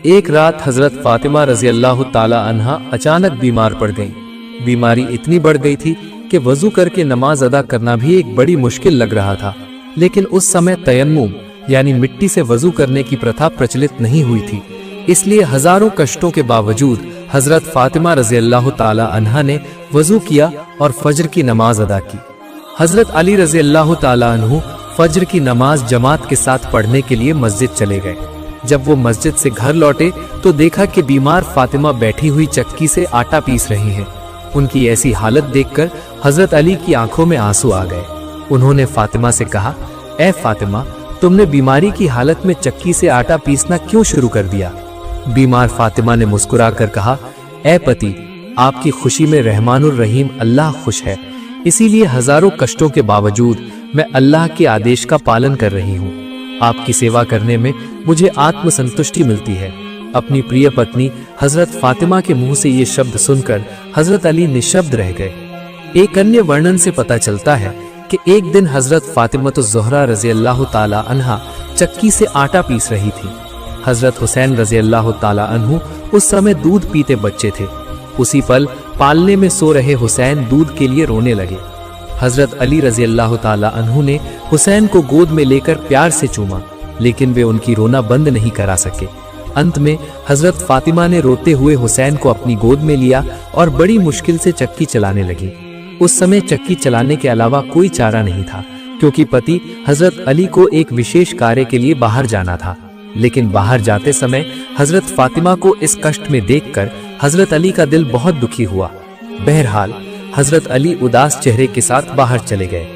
एक रात हजरत फातिमा रजी अल्लाह ताला अन्हा अचानक बीमार पड़ गईं। बीमारी इतनी बढ़ गई थी कि वजू करके नमाज अदा करना भी एक बड़ी मुश्किल लग रहा था। लेकिन उस समय तयम्मुम यानी मिट्टी से वजू करने की प्रथा प्रचलित नहीं हुई थी, इसलिए हजारों कष्टों के बावजूद हजरत फातिमा रजी अल्लाह ताला अन्हा ने वजू किया और फजर की नमाज अदा की। हजरत अली रजी अल्लाह ताला अन्हु फजर की नमाज जमात के साथ पढ़ने के लिए मस्जिद चले गए। जब वो मस्जिद से घर लौटे तो देखा कि बीमार फातिमा बैठी हुई चक्की से आटा पीस रही हैं। उनकी ऐसी हालत देखकर हजरत अली की आंखों में आंसू आ गए। उन्होंने फातिमा से कहा, ए फातिमा, तुमने बीमारी की हालत में चक्की से आटा पीसना क्यों शुरू कर दिया? बीमार फातिमा ने मुस्कुराकर कहा, ए पति, आपकी खुशी में रहमानुर रहीम अल्लाह खुश है, इसीलिए हजारों कष्टों के बावजूद मैं अल्लाह के आदेश का पालन कर रही हूँ। आपकी सेवा करने में मुझे आत्मसंतुष्टि मिलती है। अपनी प्रिय पत्नी हजरत फातिमा के मुंह से ये शब्द सुनकर हजरत अली निशब्द रह गए। एक अन्य वर्णन से पता चलता है कि एक दिन हजरत फातिमा रजी अल्लाह ताला अन्हा चक्की से आटा पीस रही थी। हजरत हुसैन रजी अल्लाह ताला अन्हु उस समय दूध पीते बच्चे थे। उसी पल पालने में सो रहे हुसैन दूध के लिए रोने लगे। हजरत अली रजी अल्लाह ताला अन्हु ने हुसैन को गोद में लेकर प्यार से चूमा, लेकिन वे उनकी रोना बंद नहीं करा सके। अंत में हजरत फातिमा ने रोते हुए हुसैन को अपनी गोद में लिया और बड़ी मुश्किल से चक्की चलाने लगी। उस समय चक्की चलाने के अलावा कोई चारा नहीं था, क्योंकि पति हजरत अली को एक विशेष कार्य के लिए बाहर जाना था। लेकिन बाहर जाते समय हजरत फातिमा को इस कष्ट में देखकर हजरत अली का दिल बहुत दुखी हुआ। बहरहाल हजरत अली उदास चेहरे के साथ बाहर चले गए।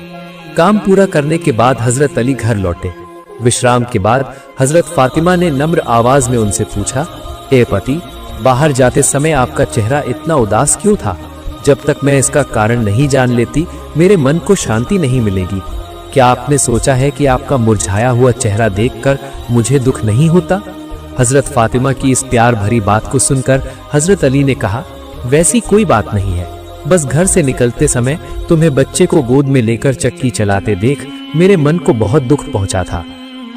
काम पूरा करने के बाद हजरत अली घर लौटे। विश्राम के बाद हजरत फातिमा ने नम्र आवाज में उनसे पूछा, ए पति, बाहर जाते समय आपका चेहरा इतना उदास क्यों था? जब तक मैं इसका कारण नहीं जान लेती मेरे मन को शांति नहीं मिलेगी। क्या आपने सोचा है कि आपका मुरझाया हुआ चेहरा देखकर मुझे दुख नहीं होता? हजरत फातिमा की इस प्यार भरी बात को सुनकर हजरत अली ने कहा, वैसी कोई बात नहीं है, बस घर से निकलते समय तुम्हें बच्चे को गोद में लेकर चक्की चलाते देख मेरे मन को बहुत दुख पहुंचा था।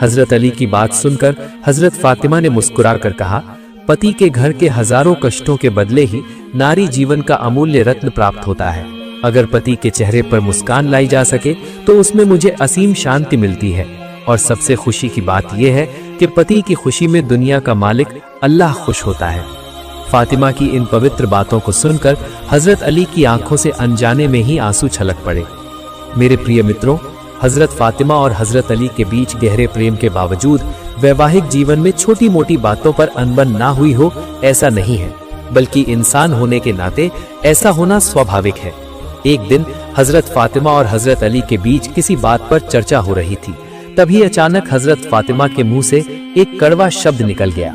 हजरत अली की बात सुनकर हजरत फातिमा ने मुस्कुराकर कहा, पति के घर के हजारों कष्टों के बदले ही नारी जीवन का अमूल्य रत्न प्राप्त होता है। अगर पति के चेहरे पर मुस्कान लाई जा सके तो उसमें मुझे असीम शांति मिलती है। और सबसे खुशी की बात यह है कि पति की खुशी में दुनिया का मालिक अल्लाह खुश होता है। फातिमा की इन पवित्र बातों को सुनकर हजरत अली की आंखों से अनजाने में ही आंसू छलक पड़े। मेरे प्रिय मित्रों, हजरत फातिमा और हजरत अली के बीच गहरे प्रेम के बावजूद वैवाहिक जीवन में छोटी मोटी बातों पर अनबन ना हुई हो, ऐसा नहीं है, बल्कि इंसान होने के नाते ऐसा होना स्वाभाविक है। एक दिन हजरत फातिमा और हजरत अली के बीच किसी बात पर चर्चा हो रही थी। तभी अचानक हजरत फातिमा के मुंह से एक कड़वा शब्द निकल गया।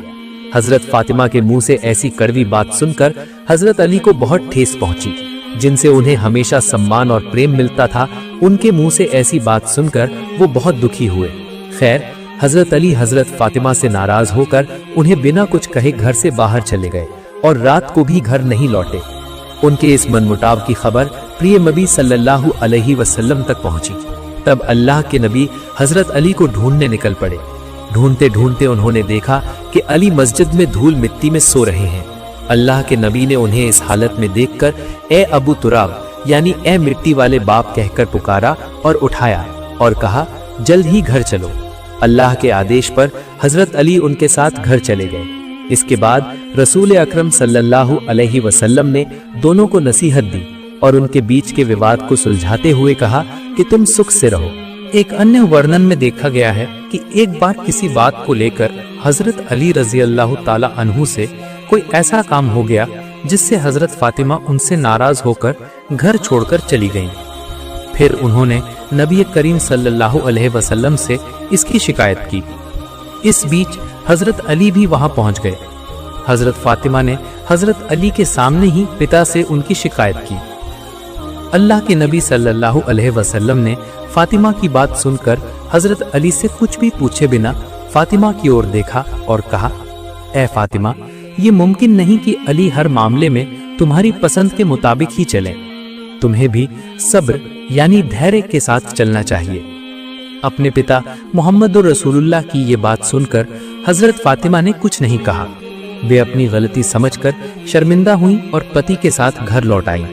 हजरत फातिमा के मुंह से ऐसी कड़वी बात सुनकर हजरत अली को बहुत ठेस पहुंची। जिनसे उन्हें हमेशा सम्मान और प्रेम मिलता था, उनके मुंह से ऐसी बात सुनकर वो बहुत दुखी हुए। खैर, हजरत अली हजरत फातिमा से नाराज होकर उन्हें बिना कुछ कहे घर से बाहर चले गए और रात को भी घर नहीं लौटे। उनके इस मनमुटाव की खबर प्रिय नबी सल्लल्लाहु अलैहि वसल्लम तक पहुंची। तब अल्लाह के नबी हजरत अली को ढूंढने निकल पड़े। ढूंढते ढूंढते उन्होंने देखा कि अली मस्जिद में धूल मिट्टी में सो रहे हैं। अल्लाह के नबी ने उन्हें इस हालत में देखकर ए अबू तुराब यानी ए मिट्टी वाले बाप कहकर पुकारा और उठाया और कहा, जल्द ही घर चलो। अल्लाह के आदेश पर हजरत अली उनके साथ घर चले गए। इसके बाद रसूल अकरम सल्लल्लाहु अलैहि वसल्लम ने दोनों को नसीहत दी और उनके बीच के विवाद को सुलझाते हुए कहा कि तुम सुख से रहो। एक अन्य वर्णन में देखा गया है कि एक बार किसी बात को लेकर हजरत अली रजी अल्लाह ताला अन्हु से कोई ऐसा काम हो गया जिससे हजरत फातिमा उनसे नाराज होकर घर छोड़कर चली गईं। फिर उन्होंने नबी करीम सल्लल्लाहु अलैहि वसल्लम से इसकी शिकायत की। इस बीच हजरत अली भी वहां पहुंच गए। हजरत फातिमा ने हजरत अली के सामने ही पिता से उनकी शिकायत की। अल्लाह के नबी सल्लल्लाहु अलैहि वसल्लम ने फातिमा की बात सुनकर हजरत अली से कुछ भी पूछे बिना फातिमा की ओर देखा और कहा, ए फातिमा, ये मुमकिन नहीं कि अली हर मामले में तुम्हारी पसंद के मुताबिक ही चले। तुम्हें भी सब्र यानी धैर्य के साथ चलना चाहिए। अपने पिता मोहम्मद रसूलुल्लाह की ये बात सुनकर हजरत फातिमा ने कुछ नहीं कहा। वे अपनी गलती समझकर शर्मिंदा हुई और पति के साथ घर लौट आईं।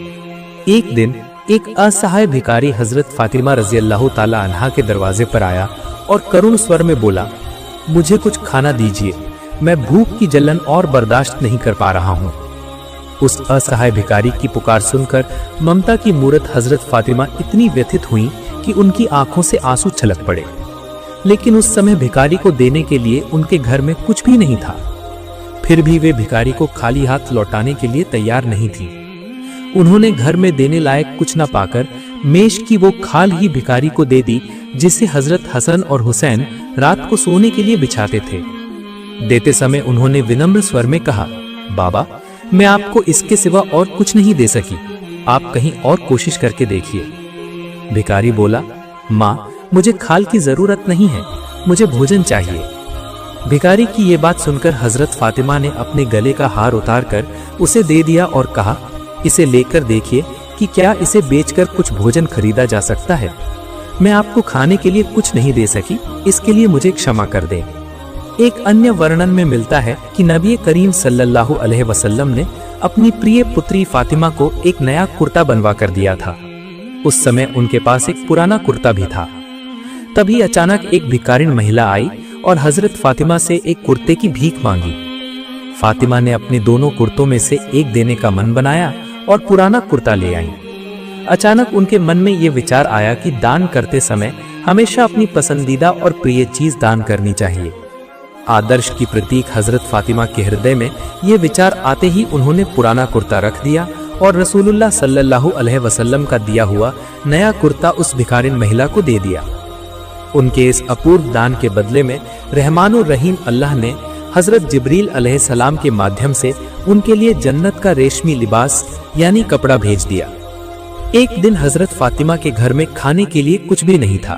एक दिन एक असहाय भिखारी हजरत फातिमा रजी अल्लाह ताला अन्हा के दरवाजे पर आया और करुण स्वर में बोला, मुझे कुछ खाना दीजिए, मैं भूख की जलन और बर्दाश्त नहीं कर पा रहा हूँ। उस असहाय भिखारी की पुकार सुनकर ममता की मूरत हजरत फातिमा इतनी व्यथित हुई कि उनकी आंखों से आंसू छलक पड़े। लेकिन उस समय भिखारी को देने के लिए उनके घर में कुछ भी नहीं था। फिर भी वे भिखारी को खाली हाथ लौटाने के लिए तैयार नहीं थी। उन्होंने घर में देने लायक कुछ न पाकर मेष की वो खाल ही भिखारी को दे दी जिसे हजरत हसन और हुसैन रात को सोने के लिए बिछाते थे। देते समय उन्होंने विनम्र स्वर में कहा, बाबा, मैं आपको इसके सिवा और कुछ नहीं दे सकी, आप कहीं और कोशिश करके देखिए। भिखारी बोला, माँ, मुझे खाल की जरूरत नहीं है, मुझे भोजन चाहिए। भिखारी की ये बात सुनकर हजरत फातिमा ने अपने गले का हार उतारकर उसे दे दिया और कहा, इसे लेकर देखिए कि क्या इसे बेचकर कुछ भोजन खरीदा जा सकता है। मैं आपको खाने के लिए कुछ नहीं दे सकी, इसके लिए मुझे क्षमा कर दें। एक अन्य वर्णन में मिलता है कि नबी करीम सल्लल्लाहु अलैहि वसल्लम ने अपनी प्रिय पुत्री फातिमा को एक नया कुर्ता बनवा कर दिया था। उस समय उनके पास एक पुराना कुर्ता भी था। तभी अचानक एक भिखारिन महिला आई और हजरत फातिमा से एक कुर्ते की भीख मांगी। फातिमा ने अपने दोनों कुर्तों में से एक देने का मन बनाया और पुराना कुर्ता ले आई। अचानक उनके मन में ये विचार आया कि दान करते समय हमेशा अपनी पसंदीदा और प्रिय चीज दान करनी चाहिए। आदर्श की प्रतीक हजरत फातिमा के हृदय में ये विचार आते ही उन्होंने पुराना कुर्ता रख दिया और रसूलुल्लाह सल्लल्लाहु अलैहि वसल्लम का दिया हुआ नया कुर्ता उस भिखारिन महिला को दे दिया। उनके इस अपूर्व दान के बदले में रहमानुर रहीम अल्लाह ने हजरत जिब्रील अलैहिस्सलाम के माध्यम से उनके लिए जन्नत का रेशमी लिबास यानी कपड़ा भेज दिया। एक दिन हजरत फातिमा के घर में खाने के लिए कुछ भी नहीं था।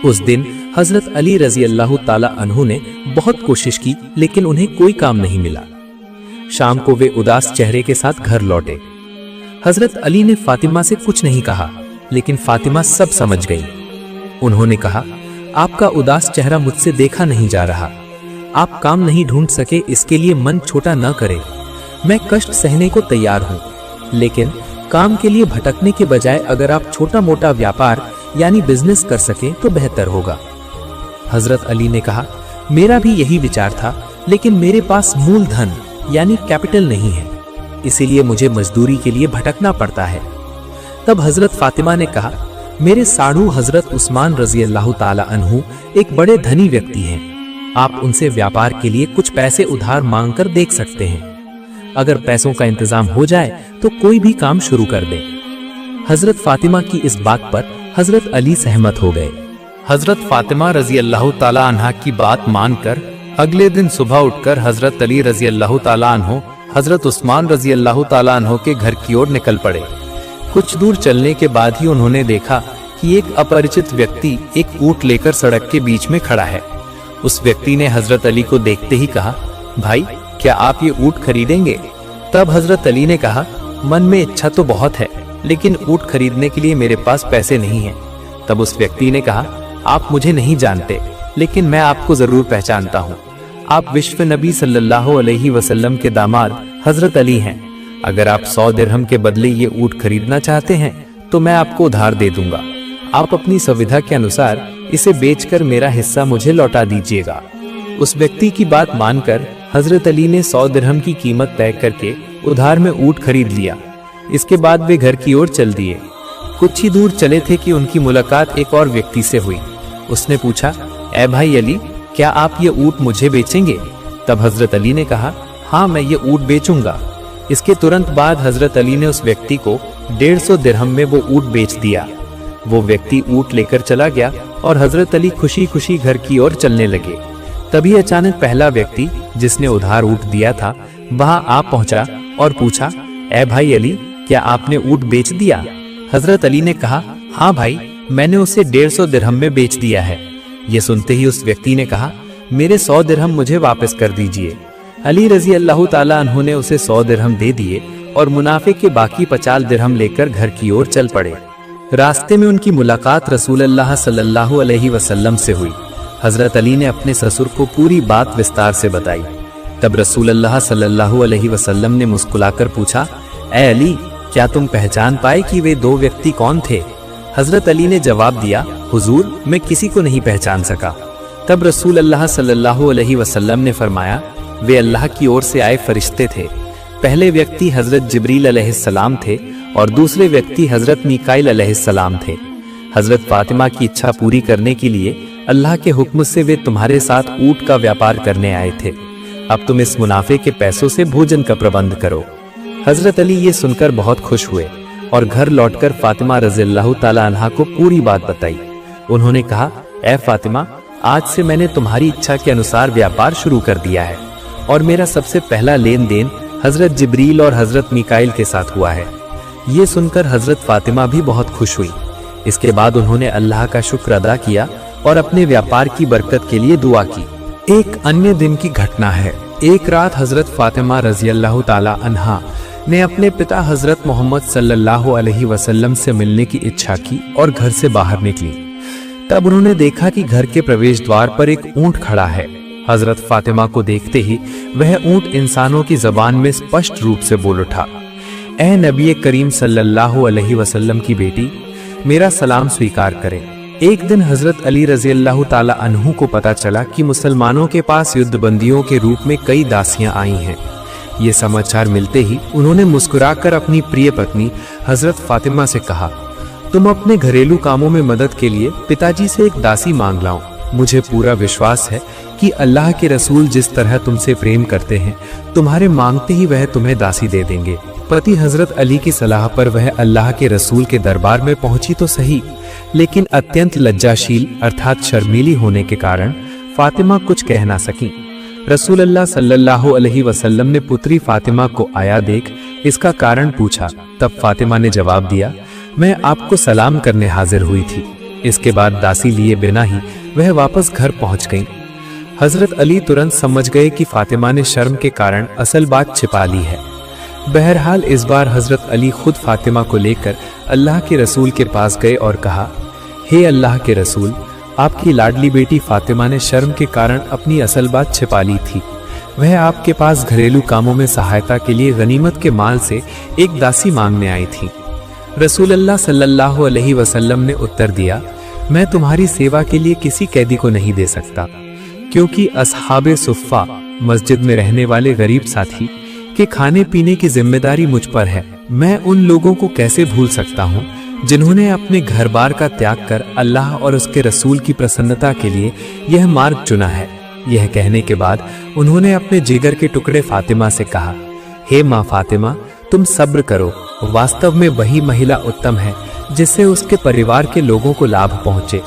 उस दिन हजरत अली रजी अल्लाह ताला अन्हु ने बहुत कोशिश की, लेकिन उन्हें कोई काम नहीं मिला। शाम को वे उदास चेहरे के साथ घर लौटे। हजरत अली ने फातिमा से कुछ नहीं कहा, लेकिन फातिमा सब समझ गई। उन्होंने कहा, आपका उदास चेहरा मुझसे देखा नहीं जा रहा। आप काम नहीं ढूंढ सके, इसके लिए मन छोटा न करें। मैं कष्ट सहने को तैयार हूँ, लेकिन काम के लिए भटकने के बजाय अगर आप छोटा मोटा व्यापार यानी बिजनेस कर सके तो बेहतर होगा। हजरत अली ने कहा, मेरा भी यही विचार था, लेकिन मेरे पास मूलधन यानी कैपिटल नहीं है, इसीलिए मुझे मजदूरी के लिए भटकना पड़ता है। तब हजरत फातिमा ने कहा, मेरे साढ़ू हजरत उस्मान रजी अल्लाह ताला अन्हु एक बड़े धनी व्यक्ति हैं। आप उनसे व्यापार के लिए कुछ पैसे उधार मांग कर देख सकते हैं। अगर पैसों का इंतजाम हो जाए तो कोई भी काम शुरू कर दे। हजरत फातिमा की इस बात पर हजरत अली सहमत हो गए। हजरत फातिमा रजी अल्लाह ताला अन्हा की बात मानकर अगले दिन सुबह उठकर हजरत अली रजी अल्लाह ताला अन्हु हजरत उस्मान रजी अल्लाह ताला अन्हु के घर की ओर निकल पड़े। कुछ दूर चलने के बाद ही उन्होंने देखा कि एक अपरिचित व्यक्ति एक ऊंट लेकर सड़क के बीच में खड़ा है। उस व्यक्ति ने हजरत अली को देखते ही कहा, भाई, क्या आप ये ऊंट खरीदेंगे? तब हजरत अली ने कहा, मन में इच्छा तो बहुत है, लेकिन ऊंट खरीदने के लिए मेरे पास पैसे नहीं हैं। तब उस व्यक्ति ने कहा, आप मुझे नहीं जानते, लेकिन मैं आपको जरूर पहचानता हूँ। आप विश्व नबी सल्लल्लाहु अलैहि वसल्लम के दामाद हजरत अली हैं। अगर आप 100 दिरहम के बदले ये ऊंट खरीदना चाहते हैं तो मैं आपको उधार दे दूंगा। आप अपनी सुविधा के अनुसार इसे बेचकर मेरा हिस्सा मुझे लौटा दीजिएगा। उस व्यक्ति की बात मानकर हजरत अली ने 100 दिरहम की कीमत तय करके उधार में ऊंट खरीद लिया। इसके बाद वे घर की ओर चल दिए। कुछ ही दूर चले थे कि उनकी मुलाकात एक और व्यक्ति से हुई। उसने पूछा, ए भाई अली, क्या आप ये ऊंट मुझे बेचेंगे? तब हजरत अली ने कहा, हाँ, मैं ये ऊंट बेचूंगा। इसके तुरंत बाद हजरत अली ने उस व्यक्ति को 150 दिरहम में वो ऊंट बेच दिया। वो व्यक्ति ऊंट लेकर चला गया और हजरत अली खुशी खुशी घर की ओर चलने लगे। तभी अचानक पहला व्यक्ति जिसने उधार ऊंट दिया था वहां आ पहुंचा और पूछा, ए भाई अली, क्या आपने ऊंट बेच दिया? हजरत अली ने कहा, हाँ भाई, मैंने उसे 150 दिरहम में बेच दिया है। ये सुनते ही उस व्यक्ति ने कहा, मेरे 100 दिरहम मुझे वापस कर दीजिए। अली रजी अल्लाह ताला अन्हु ने उसे 100 दिरहम दे दिए और मुनाफे के बाकी 50 दिरहम लेकर घर की ओर चल पड़े। रास्ते में उनकी मुलाकात रसूलुल्लाह सल्लल्लाहु अलैहि वसल्लम से हुई। हजरत अली ने अपने ससुर को पूरी बात विस्तार से बताई। तब रसूलुल्लाह सल्लल्लाहु अलैहि वसल्लम ने मुस्कुराकर पूछा, ए अली, क्या तुम पहचान पाए कि वे दो व्यक्ति कौन थे? हजरत अली ने जवाब दिया, हुजूर, मैं किसी को नहीं पहचान सका। तब रसूलुल्लाह सल्लल्लाहु अलैहि वसल्लम ने फरमाया, वे अल्लाह की ओर से आए फरिश्ते थे। पहले व्यक्ति हजरत जिब्रील अलैहिस्सलाम थे और दूसरे व्यक्ति हजरत मीकाईल अलैहिस्सलाम थे। हजरत फातिमा की इच्छा पूरी करने के लिए अल्लाह के हुक्म से वे तुम्हारे साथ ऊंट का व्यापार करने आए थे। अब तुम इस मुनाफे के पैसों से भोजन का प्रबंध करो। हजरत अली ये सुनकर बहुत खुश हुए और घर लौटकर फातिमा रज़ियल्लाहु ताला अन्हा को पूरी बात बताई। उन्होंने कहा, ए फातिमा, आज से मैंने तुम्हारी इच्छा के अनुसार व्यापार शुरू कर दिया है और मेरा सबसे पहला लेन देन हजरत जिब्रील और हजरत मीकाईल के साथ हुआ है। ये सुनकर हजरत फातिमा भी बहुत खुश हुई। इसके बाद उन्होंने अल्लाह का शुक्र अदा किया और अपने व्यापार की बरकत के लिए दुआ की। एक अन्य दिन की घटना है। एक रात हजरत फातिमा रज़ियल्लाहु ताला अन्हा ने अपने पिता हजरत मोहम्मद सल्लल्लाहु अलैहि वसल्लम से मिलने की इच्छा की और घर से बाहर निकली। तब उन्होंने देखा कि घर के प्रवेश द्वार पर एक ऊंट खड़ा है। हजरत फातिमा को देखते ही वह ऊंट इंसानों की जबान में स्पष्ट रूप से बोल उठा, ए नबी करीम सल्लल्लाहु अलैहि वसल्लम की बेटी, मेरा सलाम स्वीकार करें। एक दिन हजरत अली रज़ियल्लाहु ताला अन्हु को पता चला कि मुसलमानों के पास युद्धबंदियों के रूप में कई दासियां आई हैं। ये समाचार मिलते ही उन्होंने मुस्कुराकर अपनी प्रिय पत्नी हजरत फातिमा से कहा, तुम अपने घरेलू कामों में मदद के लिए पिताजी से एक दासी मांग लाओ। मुझे पूरा विश्वास है कि अल्लाह के रसूल जिस तरह तुमसे प्रेम करते हैं, तुम्हारे मांगते ही वह तुम्हें दासी दे देंगे। पति हजरत अली की सलाह पर वह अल्लाह के रसूल के दरबार में पहुंची तो सही, लेकिन अत्यंत लज्जाशील अर्थात शर्मीली होने के कारण फातिमा कुछ कह ना सकी। रसूलुल्लाह सल्लल्लाहु अलैहि वसल्लम ने पुत्री फातिमा को आया देख इसका कारण पूछा। तब फातिमा ने जवाब दिया, मैं आपको सलाम करने हाजिर हुई थी। इसके बाद दासी लिए बिना ही वह वापस घर पहुंच गई। हजरत अली तुरंत समझ गए कि फातिमा ने शर्म के कारण असल बात छिपा ली है। बहरहाल इस बार हजरत अली खुद फातिमा को लेकर अल्लाह के रसूल के पास गए और कहा, हे अल्लाह के रसूल, आपकी लाडली बेटी फातिमा ने शर्म के कारण अपनी असल बात छिपा ली थी। वह आपके पास घरेलू कामों में सहायता के लिए गनीमत के माल से एक दासी मांगने आई थी। रसूलुल्लाह सल्लल्लाहु अलैहि वसल्लम ने उत्तर दिया, मैं तुम्हारी सेवा के लिए किसी कैदी को नहीं दे सकता, क्योंकि अस्हाबे सुफ़ा मस्जिद में रहने वाले गरीब साथी के खाने पीने की जिम्मेदारी मुझ पर है। मैं उन लोगों को कैसे भूल सकता हूँ जिन्होंने अपने घर बार का त्याग कर अल्लाह और उसके रसूल की प्रसन्नता के लिए यह मार्ग चुना है। यह कहने के बाद उन्होंने अपने जिगर के टुकड़े फातिमा से कहा, हे माँ फातिमा, तुम सब्र करो। वास्तव में वही महिला उत्तम है जिससे उसके परिवार के लोगों को लाभ पहुंचे।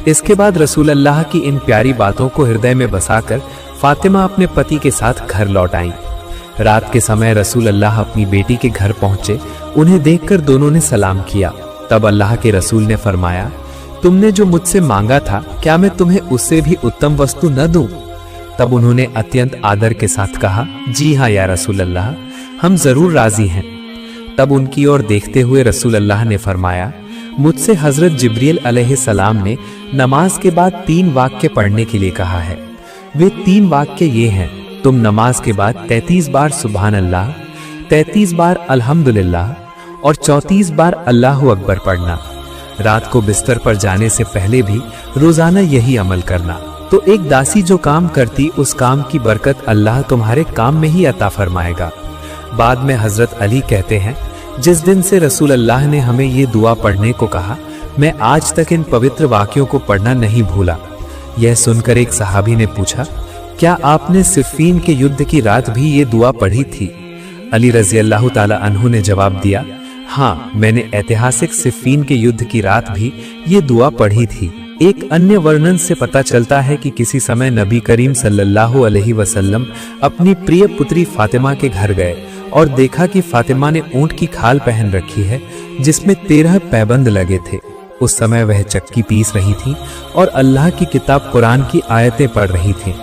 इसके बाद रसूलुल्लाह की इन प्यारी बातों को हृदय में बसाकर फातिमा अपने पति के साथ घर लौट आईं। रात के समय रसूलुल्लाह अपनी बेटी के घर पहुंचे। उन्हें देखकर दोनों ने सलाम किया। तब अल्लाह के रसूल ने फरमाया, तुमने जो मुझसे मांगा था, क्या मैं तुम्हें उससे भी उत्तम वस्तु न दूं? तब उन्होंने अत्यंत आदर के साथ कहा, जी हाँ या रसूलुल्लाह, हम जरूर राजी हैं। तब उनकी ओर देखते हुए रसूलुल्लाह ने फरमाया, मुझसे हजरत जिब्रील अलैहिस्सलाम ने नमाज के बाद 3 वाक्य पढ़ने के लिए कहा है। वे 3 वाक्य ये हैं, तुम नमाज के बाद 33 बार सुभान अल्लाह, 33 बार अल्हम्दुलिल्लाह और 34 बार अल्लाहु अकबर पढ़ना। रात को बिस्तर पर जाने से पहले भी रोजाना यही अमल करना, तो एक दासी जो काम करती उस काम की बरकत अल्लाह तुम्हारे काम में ही अता फरमाएगा। बाद में हजरत अली कहते हैं, जिस दिन से रसूलुल्लाह ने हमें ये दुआ पढ़ने को कहा, मैं आज तक इन पवित्र वाक्यों को पढ़ना नहीं भूला। यह सुनकर एक सहाबी ने पूछा, क्या आपने सिफ़ीन के युद्ध की रात भी ये दुआ पढ़ी थी? अली रज़ियल्लाहु ताला अन्हु ने जवाब दिया, हाँ, मैंने ऐतिहासिक सिफ़ीन के युद्ध की रात भी ये दुआ पढ़ी थी। एक अन्य वर्णन से पता चलता है कि किसी समय नबी करीम सल्लल्लाहु अलैहि वसल्लम अपनी प्रिय पुत्री फातिमा के घर गए और देखा कि फातिमा ने ऊंट की खाल पहन रखी है जिसमें 13 पैबंद लगे थे। उस समय वह चक्की पीस रही थी और अल्लाह की किताब कुरान की आयतें पढ़ रही थी।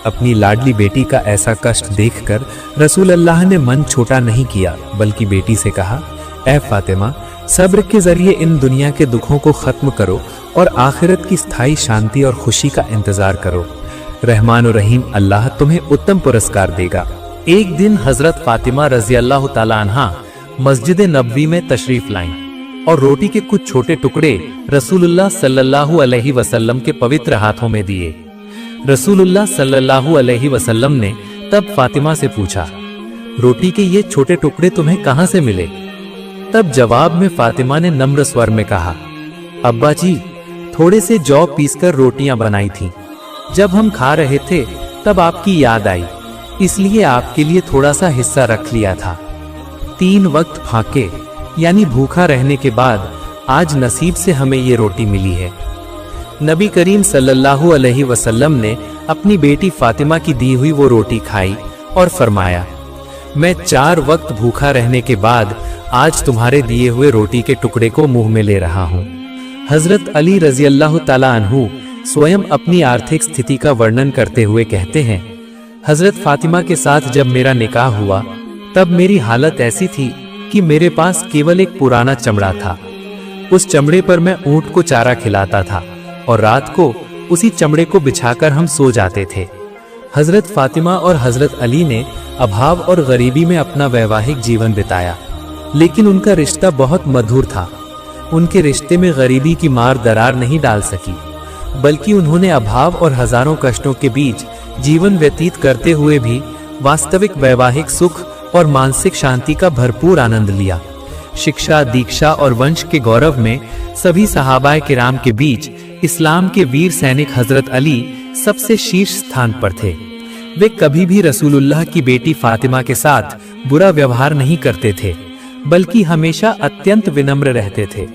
अपनी लाडली बेटी का ऐसा कष्ट देखकर रसूलुल्लाह ने मन छोटा नहीं किया, बल्कि बेटी से कहा, ऐ फातिमा, सब्र के जरिए इन दुनिया के दुखों को खत्म करो और आखिरत की स्थायी शांति और खुशी का इंतजार करो। रहमान और रहीम अल्लाह तुम्हें उत्तम पुरस्कार देगा। एक दिन हजरत फातिमा रजी अल्लाह ताला अन्हा मस्जिद नबवी में तशरीफ लाईं और रोटी के कुछ छोटे टुकड़े रसूलुल्लाह सल्लल्लाहु अलैहि वसल्लम के पवित्र हाथों में दिए। रसूलुल्लाह सल्लल्लाहु अलैहि वसल्लम ने तब फातिमा से पूछा, रोटी के ये छोटे टुकड़े तुम्हें कहां से मिले? तब जवाब में फातिमा ने नम्र स्वर में कहा, अब्बा जी, थोड़े से जौ पीसकर रोटियां बनाई थीं। जब हम खा रहे थे तब आपकी याद आई, इसलिए आपके लिए थोड़ा सा हिस्सा रख लिया था। 3 वक्त फाके यानी भूखा रहने के बाद आज नसीब से हमें ये रोटी मिली है। नबी करीम सल्लल्लाहु अलैहि वसल्लम ने अपनी बेटी फातिमा की दी हुई वो रोटी खाई और फरमाया, मैं 4 वक्त भूखा रहने के बाद आज तुम्हारे दिए हुए रोटी के टुकड़े को मुंह में ले रहा हूँ। हजरत अली रजी अल्लाह ताला अन्हु स्वयं अपनी आर्थिक स्थिति का वर्णन करते हुए कहते हैं, हजरत फातिमा के साथ जब मेरा निकाह हुआ तब मेरी हालत ऐसी थी कि मेरे पास केवल एक पुराना चमड़ा था। उस चमड़े पर मैं ऊंट को चारा खिलाता था और रात को उसी चमड़े को बिछाकर हम सो जाते थे। हजरत फातिमा और हजरत अली ने अभाव और गरीबी में अपना वैवाहिक जीवन बिताया, लेकिन उनका रिश्ता बहुत मधुर था। उनके रिश्ते में गरीबी की मार दरार नहीं डाल सकी, बल्कि उन्होंने अभाव और हजारों कष्टों के बीच जीवन व्यतीत करते हुए भी वास्तविक वैवाहिक सुख और मानसिक शांति का भरपूर आनंद लिया। शिक्षा, दीक्षा और वंश के गौरव में सभी सहाबाए किराम के बीच इस्लाम के वीर सैनिक हजरत अली सबसे शीर्ष स्थान पर थे। वे कभी भी रसूलुल्लाह की बेटी फातिमा के साथ बुरा व्यवहार नहीं करते थे, बल्कि हमेशा अत्यंत विनम्र रहते थे।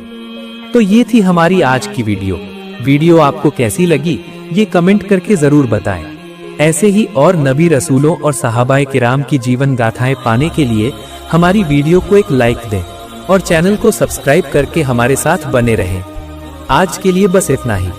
तो ये थी हमारी आज की वीडियो आपको कैसी लगी ये कमेंट करके जरूर बताएं। ऐसे ही और नबी, रसूलों और सहाबाए किराम की जीवन गाथाएं पाने के लिए हमारी वीडियो को एक लाइक दें और चैनल को सब्सक्राइब करके हमारे साथ बने रहें। आज के लिए बस इतना ही।